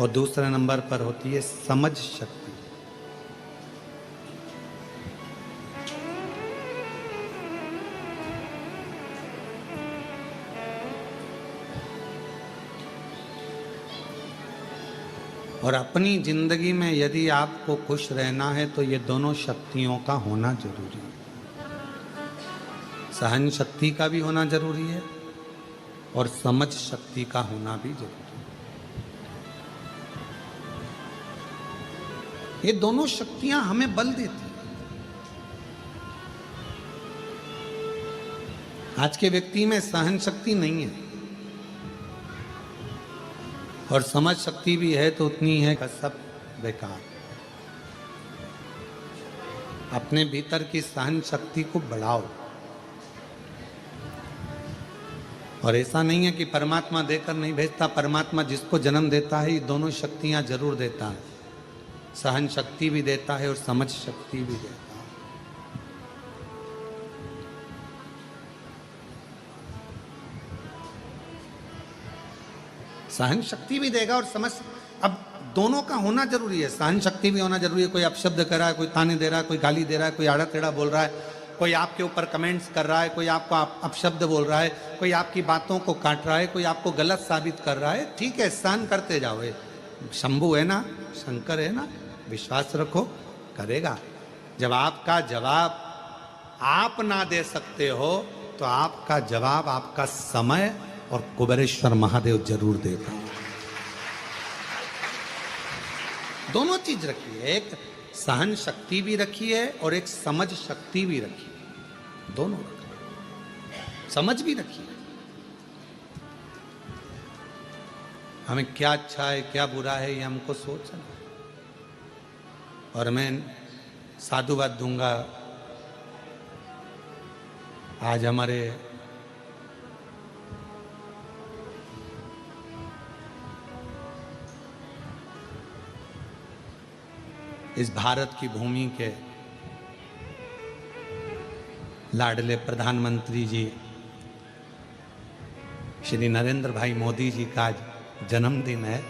और दूसरे नंबर पर होती है समझ शक्ति। और अपनी जिंदगी में यदि आपको खुश रहना है तो ये दोनों शक्तियों का होना जरूरी है। सहन शक्ति का भी होना जरूरी है और समझ शक्ति का होना भी जरूरी है। ये दोनों शक्तियां हमें बल देती हैं। आज के व्यक्ति में सहन शक्ति नहीं है और समझ शक्ति भी है तो उतनी है कि सब बेकार। अपने भीतर की सहन शक्ति को बढ़ाओ। और ऐसा नहीं है कि परमात्मा देकर नहीं भेजता, परमात्मा जिसको जन्म देता है ये दोनों शक्तियां जरूर देता है। सहन शक्ति भी देता है और समझ शक्ति भी देता है। सहन शक्ति भी देगा और समझ, अब दोनों का होना जरूरी है। सहन शक्ति भी होना जरूरी है। कोई अपशब्द कर रहा है, कोई ताने दे रहा है, कोई गाली दे रहा है, कोई आड़ा टेढ़ा बोल रहा है, कोई आपके ऊपर कमेंट्स कर रहा है, कोई आपको अपशब्द बोल रहा है, कोई आपकी बातों को काट रहा है, कोई आपको गलत साबित कर रहा है। ठीक है, सहन करते जाओ। शंभु है ना, शंकर है ना, विश्वास रखो, करेगा। जब आपका जवाब आप ना दे सकते हो तो आपका जवाब आपका समय और कुबेरेश्वर महादेव जरूर देगा। दोनों चीज रखी है, एक सहन शक्ति भी रखी है और एक समझ शक्ति भी रखी है। दोनों रखी, समझ भी रखी है। हमें क्या अच्छा है क्या बुरा है ये हमको सोचना। और मैं साधुवाद दूंगा। आज हमारे इस भारत की भूमि के लाडले प्रधानमंत्री जी श्री नरेंद्र भाई मोदी जी का आज जन्मदिन है।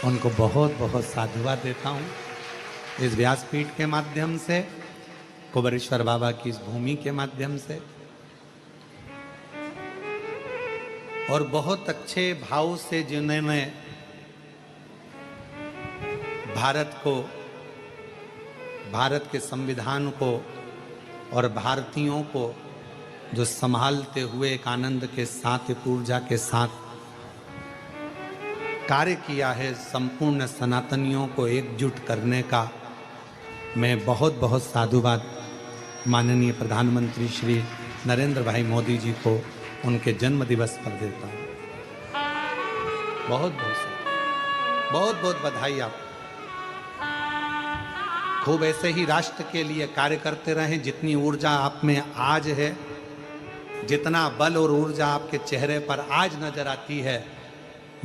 उनको बहुत बहुत साधुवाद देता हूँ इस व्यासपीठ के माध्यम से, कुबेरेश्वर बाबा की इस भूमि के माध्यम से। और बहुत अच्छे भाव से जिन्होंने भारत को, भारत के संविधान को और भारतीयों को जो संभालते हुए एक आनंद के साथ, एक ऊर्जा के साथ कार्य किया है, संपूर्ण सनातनियों को एकजुट करने का, मैं बहुत बहुत साधुवाद माननीय प्रधानमंत्री श्री नरेंद्र भाई मोदी जी को उनके जन्म दिवस पर देता हूँ। बहुत बहुत बहुत बधाई। आप खूब ऐसे ही राष्ट्र के लिए कार्य करते रहें। जितनी ऊर्जा आप में आज है, जितना बल और ऊर्जा आपके चेहरे पर आज नजर आती है,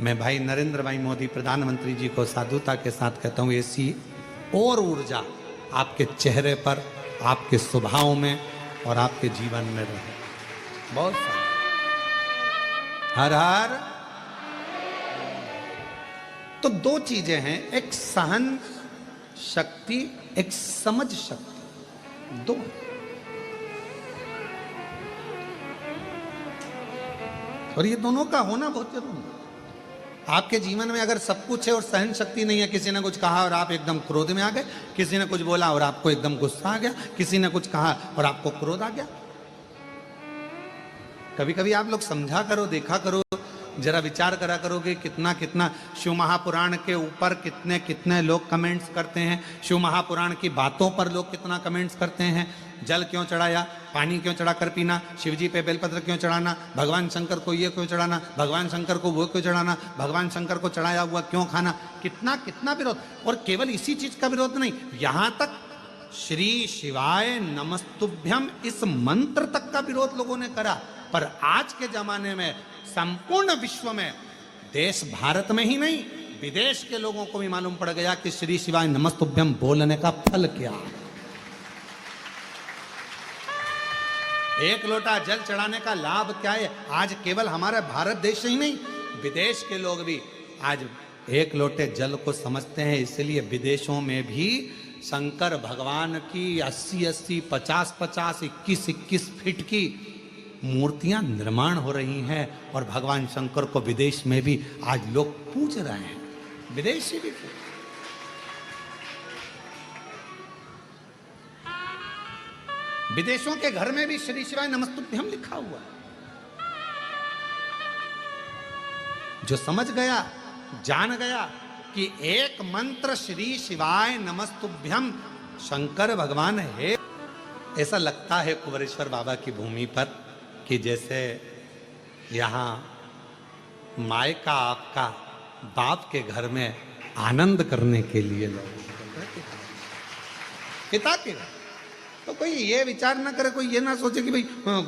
मैं भाई नरेंद्र भाई मोदी प्रधानमंत्री जी को साधुता के साथ कहता हूँ, ऐसी और ऊर्जा आपके चेहरे पर, आपके स्वभाव में और आपके जीवन में रहे। बहुत हर हर। तो दो चीजें हैं, एक सहन शक्ति, एक समझ शक्ति, दो। और ये दोनों का होना बहुत जरूरी है। आपके जीवन में अगर सब कुछ है और सहन शक्ति नहीं है, किसी ने कुछ कहा और आप एकदम क्रोध में आ गए, किसी ने कुछ बोला और आपको एकदम गुस्सा आ गया, किसी ने कुछ कहा और आपको क्रोध आ गया। कभी कभी आप लोग समझा करो, देखा करो, जरा विचार करा करोगे कितना कितना शिव महापुराण के ऊपर कितने कितने लोग कमेंट्स करते हैं, शिव महापुराण की बातों पर लोग कितना कमेंट्स करते हैं। जल क्यों चढ़ाया, पानी क्यों चढ़ाकर पीना, शिवजी पे बेलपत्र क्यों चढ़ाना, भगवान शंकर को ये क्यों चढ़ाना, भगवान शंकर को वो क्यों चढ़ाना, भगवान शंकर को चढ़ाया हुआ क्यों खाना, कितना कितना विरोध। और केवल इसी चीज का विरोध नहीं, यहां तक श्री शिवाय नमस्तुभ्यम इस मंत्र तक का विरोध लोगों ने करा। पर आज के जमाने में संपूर्ण विश्व में, देश भारत में ही नहीं विदेश के लोगों को भी मालूम पड़ गया कि श्री शिवाय नमस्तुभ्यम बोलने का फल क्या है। एक लोटा जल चढ़ाने का लाभ क्या है। आज केवल हमारे भारत देश ही नहीं, विदेश के लोग भी आज एक लोटे जल को समझते हैं। इसलिए विदेशों में भी शंकर भगवान की 80-80, 50-50, 21-21 फीट की मूर्तियां निर्माण हो रही हैं और भगवान शंकर को विदेश में भी आज लोग पूज रहे हैं, विदेशी भी पूज। विदेशों के घर में भी श्री शिवाय नमस्तुभ्यम लिखा हुआ है। जो समझ गया, जान गया कि एक मंत्र श्री शिवाय नमस्तुभ्यम शंकर भगवान है, ऐसा लगता है कुंवरेश्वर बाबा की भूमि पर कि जैसे यहाँ मायका आपका बाप के घर में आनंद करने के लिए लोग पिता के घर। तो कोई ये विचार ना करे, कोई ये ना सोचे कि भाई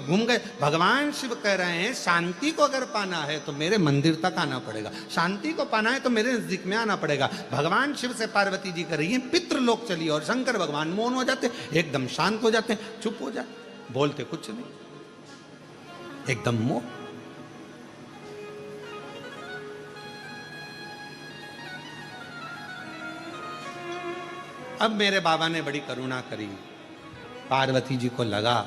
घूम गए। भगवान शिव कह रहे हैं शांति को अगर पाना है तो मेरे मंदिर तक आना पड़ेगा, शांति को पाना है तो मेरे नजदीक में आना पड़ेगा। भगवान शिव से पार्वती जी कर रही है पितृलोक चली और शंकर भगवान मौन हो जाते, एकदम शांत हो जाते, चुप हो जाते, बोलते कुछ नहीं, एकदम मोह। अब मेरे बाबा ने बड़ी करुणा करी, पार्वती जी को लगा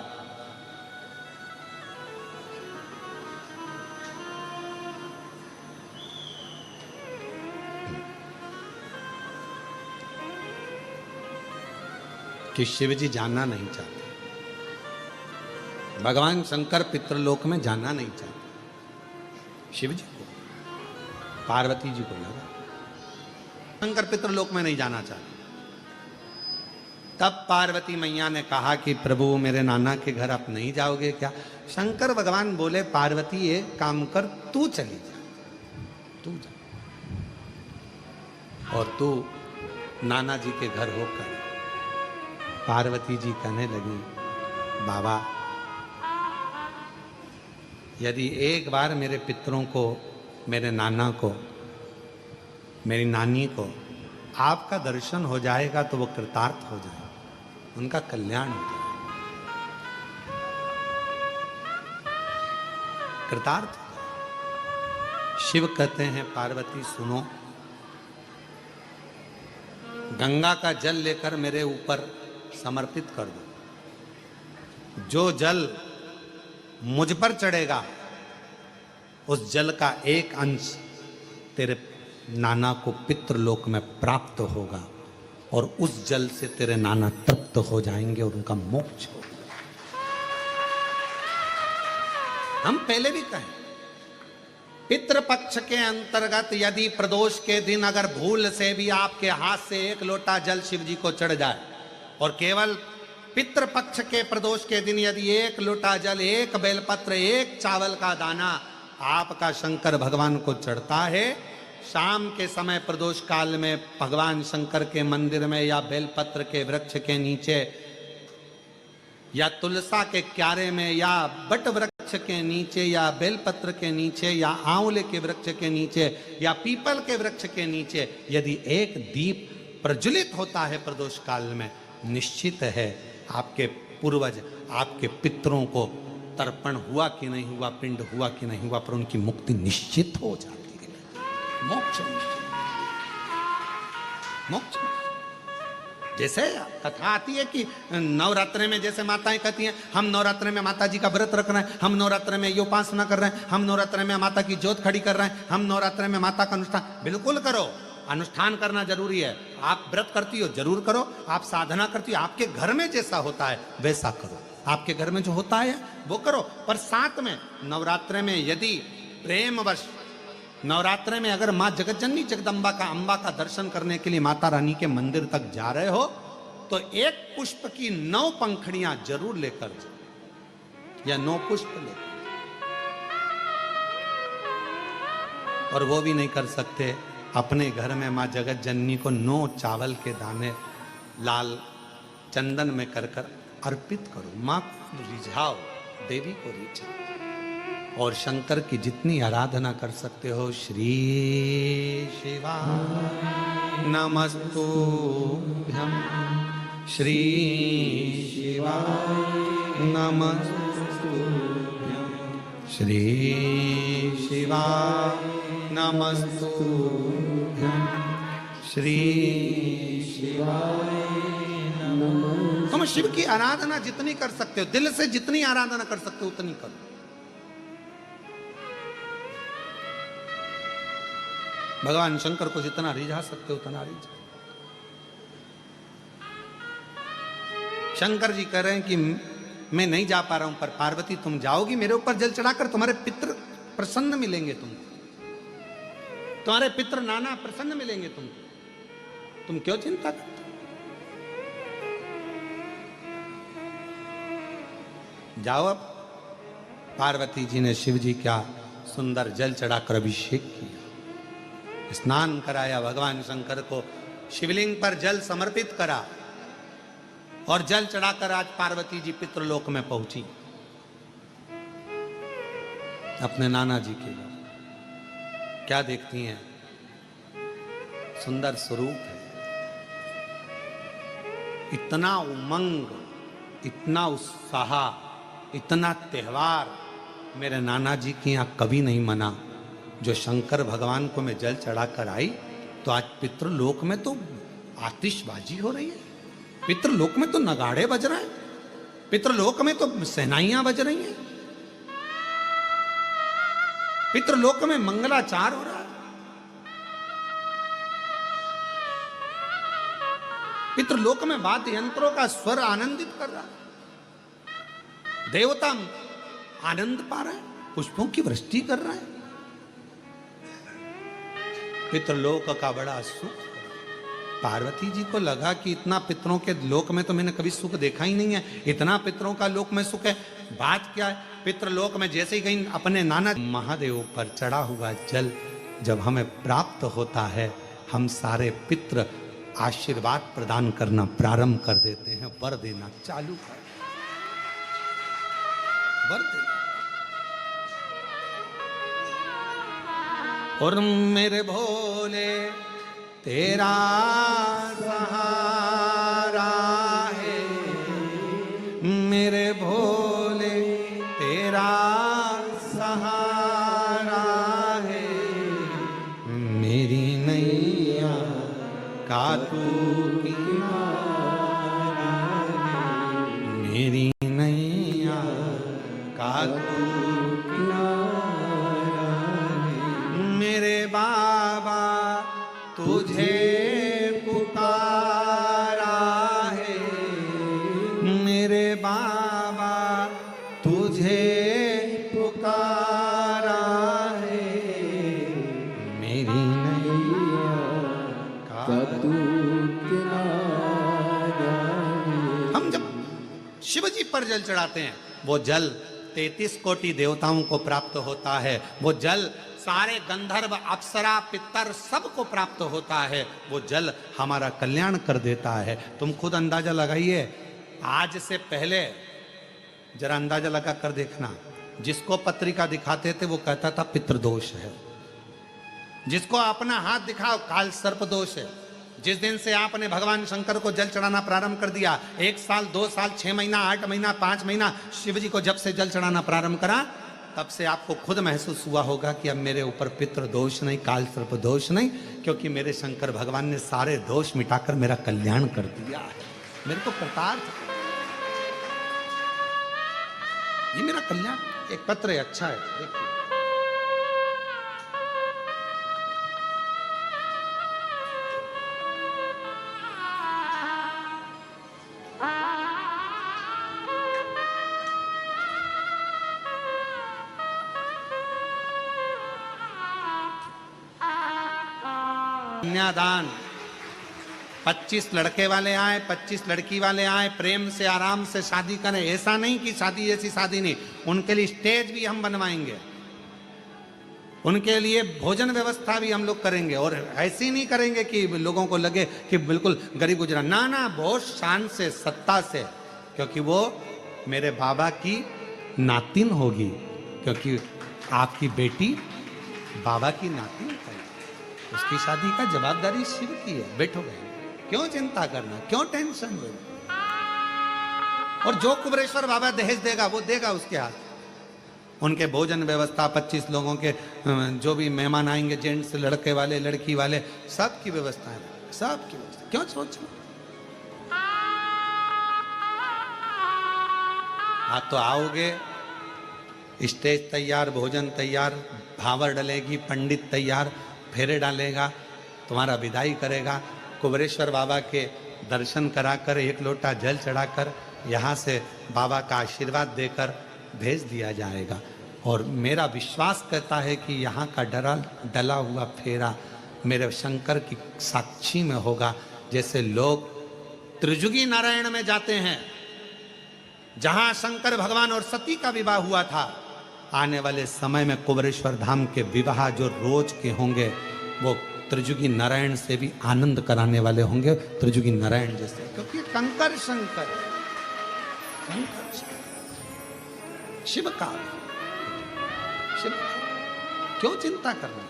कि शिव जी जाना नहीं चाहते, भगवान शंकर पितृलोक में जाना नहीं चाहते। शिव जी को, पार्वती जी को लगा शंकर पितृलोक में नहीं जाना चाहते। तब पार्वती मैया ने कहा कि प्रभु मेरे नाना के घर आप नहीं जाओगे क्या? शंकर भगवान बोले पार्वती एक काम कर, तू चली जा, तू जा और तू नाना जी के घर होकर। पार्वती जी कहने लगी बाबा यदि एक बार मेरे पितरों को, मेरे नाना को, मेरी नानी को आपका दर्शन हो जाएगा तो वो कृतार्थ हो जाएगा, उनका कल्याण हो जाएगा, कृतार्थ हो जाएगा। शिव कहते हैं पार्वती सुनो, गंगा का जल लेकर मेरे ऊपर समर्पित कर दो। जो जल मुझ पर चढ़ेगा उस जल का एक अंश तेरे नाना को पितृलोक में प्राप्त होगा और उस जल से तेरे नाना तृप्त हो जाएंगे और उनका मोक्ष होगा। हम पहले भी कहें पितृपक्ष के अंतर्गत यदि प्रदोष के दिन अगर भूल से भी आपके हाथ से एक लोटा जल शिव जी को चढ़ जाए और केवल पितृपक्ष के प्रदोष के दिन यदि एक लोटा जल, एक बेलपत्र, एक चावल का दाना आपका शंकर भगवान को चढ़ता है, शाम के समय प्रदोष काल में भगवान शंकर के मंदिर में या बेलपत्र के वृक्ष के नीचे या तुलसा के क्यारे में या बट वृक्ष के नीचे या बेलपत्र के नीचे या आंवले के वृक्ष के नीचे या पीपल के वृक्ष के नीचे यदि एक दीप प्रज्वलित होता है प्रदोष काल में, निश्चित है आपके पूर्वज, आपके पितरों को तर्पण हुआ कि नहीं हुआ, पिंड हुआ कि नहीं हुआ, पर उनकी मुक्ति निश्चित हो जाती है, मोक्ष निश्चित, मोक्ष। जैसे कथा आती है कि नवरात्रि में जैसे माताएं कहती हैं हम नवरात्रि में माता जी का व्रत रख रहे हैं, हम नवरात्रि में ये उपासना कर रहे हैं, हम नवरात्रि में माता की ज्योत खड़ी कर रहे हैं, हम नवरात्रि में माता का अनुष्ठान। बिल्कुल करो, अनुष्ठान करना जरूरी है। आप व्रत करती हो जरूर करो, आप साधना करती हो, आपके घर में जैसा होता है वैसा करो, आपके घर में जो होता है वो करो। पर साथ में नवरात्रि में यदि प्रेमवश नवरात्रि में अगर माँ जगतजननी जगदम्बा का, अम्बा का दर्शन करने के लिए माता रानी के मंदिर तक जा रहे हो तो एक पुष्प की 9 पंखुड़ियां जरूर लेकर जाओ या 9 पुष्प लेकर। और वो भी नहीं कर सकते, अपने घर में माँ जगत जननी को 9 चावल के दाने लाल चंदन में कर कर अर्पित करो, माँ को रिझाओ, देवी को रिझाओ। और शंकर की जितनी आराधना कर सकते हो, श्री शिवाय नमस्तुभ्यम, श्री शिवाय नमस्तुभ्यम, श्री शिवाय नमस्तुभ्यम, श्री तुम शिव की आराधना जितनी कर सकते हो, दिल से जितनी आराधना कर सकते हो उतनी करो। भगवान शंकर को जितना रिझा सकते हो उतना रिझा। शंकर जी कह रहे हैं कि मैं नहीं जा पा रहा हूं, पर पार्वती तुम जाओगी मेरे ऊपर जल चढ़ाकर, तुम्हारे पितृ प्रसन्न मिलेंगे, तुम्हारे पितृ नाना प्रसन्न मिलेंगे तुमको, तुम क्यों चिंता करते? जाओ। अब पार्वती जी ने शिव जी क्या सुंदर जल चढ़ाकर अभिषेक किया, स्नान कराया, भगवान शंकर को शिवलिंग पर जल समर्पित करा और जल चढ़ाकर आज पार्वती जी पितृलोक में पहुंची अपने नाना जी के लिए। क्या देखती हैं? सुंदर स्वरूप है, इतना उमंग, इतना उत्साह, इतना त्योहार मेरे नाना जी के यहाँ कभी नहीं मना। जो शंकर भगवान को मैं जल चढ़ाकर आई तो आज पितृलोक में तो आतिशबाजी हो रही है, पितृलोक में तो नगाड़े बज रहे हैं, पितृलोक में तो सेनाइयां बज रही हैं, पितृलोक में मंगलाचार हो रहा है, पितृलोक में वाद्य यंत्रों का स्वर आनंदित कर रहा है, देवता आनंद पा रहे हैं, पुष्पों की वृष्टि कर रहे हैं। पितृलोक का बड़ा सुख। पार्वती जी को लगा कि इतना पितरों के लोक में तो मैंने कभी सुख देखा ही नहीं है, इतना पितरों का लोक में सुख है। बात क्या है? पितृलोक में जैसे ही कहीं अपने नाना महादेव पर चढ़ा हुआ जल जब हमें प्राप्त होता है, हम सारे पितृ आशीर्वाद प्रदान करना प्रारंभ कर देते हैं, वर देना चालू कर, वर देना। और मेरे भोले तेरा सहारा है, मेरे भोले तेरा सहारा है, मेरी नैया का तू किनारा है, मेरी नैया का तू किनारा है, मेरे बाबा तुझे पुकारा है, मेरे बाबा तुझे पुकारा है, मेरी नैया का तू किनारा है। हम जब शिव जी पर जल चढ़ाते हैं, वो जल 33 कोटि देवताओं को प्राप्त होता है, वो जल सारे गंधर्व अप्सरा पितर सबको प्राप्त होता है, वो जल हमारा कल्याण कर देता है। तुम खुद अंदाजा लगाइए, आज से पहले जरा अंदाजा लगा कर देखना, जिसको पत्रिका दिखाते थे वो कहता था पितृदोष है, जिसको अपना हाथ दिखाओ काल सर्प दोष है। जिस दिन से आपने भगवान शंकर को जल चढ़ाना प्रारंभ कर दिया, 1 साल 2 साल 6 महीना 8 महीना 5 महीना शिव जी को जब से जल चढ़ाना प्रारंभ करा, तब से आपको खुद महसूस हुआ होगा कि अब मेरे ऊपर पितृ दोष नहीं, काल सर्प दोष नहीं, क्योंकि मेरे शंकर भगवान ने सारे दोष मिटाकर मेरा कल्याण कर दिया है। मेरे को कृतार्थ, ये मेरा कल्याण। एक पत्र है, अच्छा है, देखिए। कन्यादान, 25 लड़के वाले आए, 25 लड़की वाले आए, प्रेम से आराम से शादी करें। ऐसा नहीं कि शादी ऐसी शादी नहीं, उनके लिए स्टेज भी हम बनवाएंगे, उनके लिए भोजन व्यवस्था भी हम लोग करेंगे। और ऐसी नहीं करेंगे कि लोगों को लगे कि बिल्कुल गरीब गुजरा, ना ना, बहुत शान से, सत्ता से, क्योंकि वो मेरे बाबा की नातिन होगी, क्योंकि आपकी बेटी बाबा की नातिन है, उसकी शादी का जवाबदारी शिव की है। बैठो गए, क्यों चिंता करना, क्यों टेंशन लेना। और जो कुबरेश्वर बाबा दहेज देगा वो देगा उसके हाथ। उनके भोजन व्यवस्था, 25 लोगों के जो भी मेहमान आएंगे, जेंट्स, लड़के वाले, लड़की वाले, सब की व्यवस्था है। सबकी व्यवस्था, क्यों सोच लो। हाँ तो आओगे, स्टेज तैयार, भोजन तैयार, भावर डलेगी, पंडित तैयार, फेरे डालेगा, तुम्हारा विदाई करेगा, कुबेरेश्वर बाबा के दर्शन कराकर, एक लोटा जल चढ़ाकर, यहाँ से बाबा का आशीर्वाद देकर भेज दिया जाएगा। और मेरा विश्वास कहता है कि यहाँ का डला हुआ फेरा मेरे शंकर की साक्षी में होगा। जैसे लोग त्रिजुगी नारायण में जाते हैं, जहां शंकर भगवान और सती का विवाह हुआ था, आने वाले समय में कुबेरेश्वर धाम के विवाह जो रोज के होंगे वो त्रिजुगी नारायण से भी आनंद कराने वाले होंगे, त्रिजुगी नारायण जैसे, क्योंकि कंकर शंकर शिव का, शिव क्यों चिंता करना।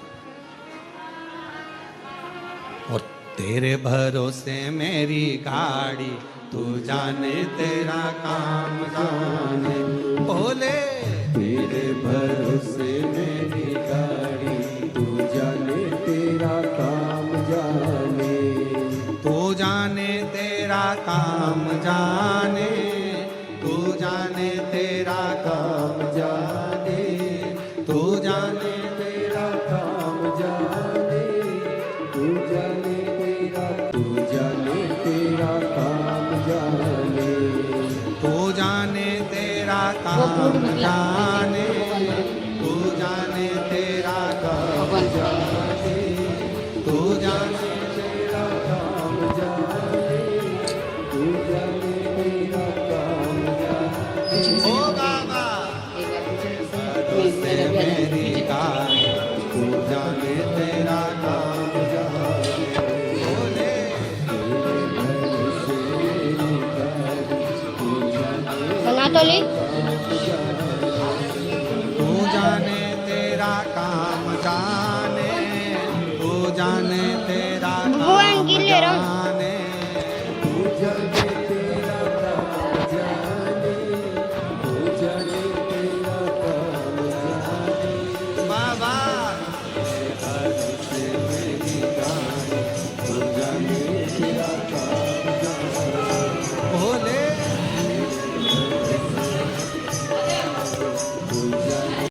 और तेरे भरोसे मेरी गाड़ी, तू जाने तेरा काम जाने, बोले तेरे भरोसे मेरी गाड़ी, तू जाने तेरा काम जाने, तू जाने तेरा काम जाने, तू जाने तेरा काम जाने, तू जाने तेरा काम जाने, तू जाने तेरा काम जाने, तू जाने तेरा काम जाने, तू जाने तेरा काम जाने, तू जाने तेरा काम जाने, तू जाने तेरा काम जाने। ओ बाबा से मेरी गाड़ी, तू जाने तेरा काम जाने, बोले सनातोली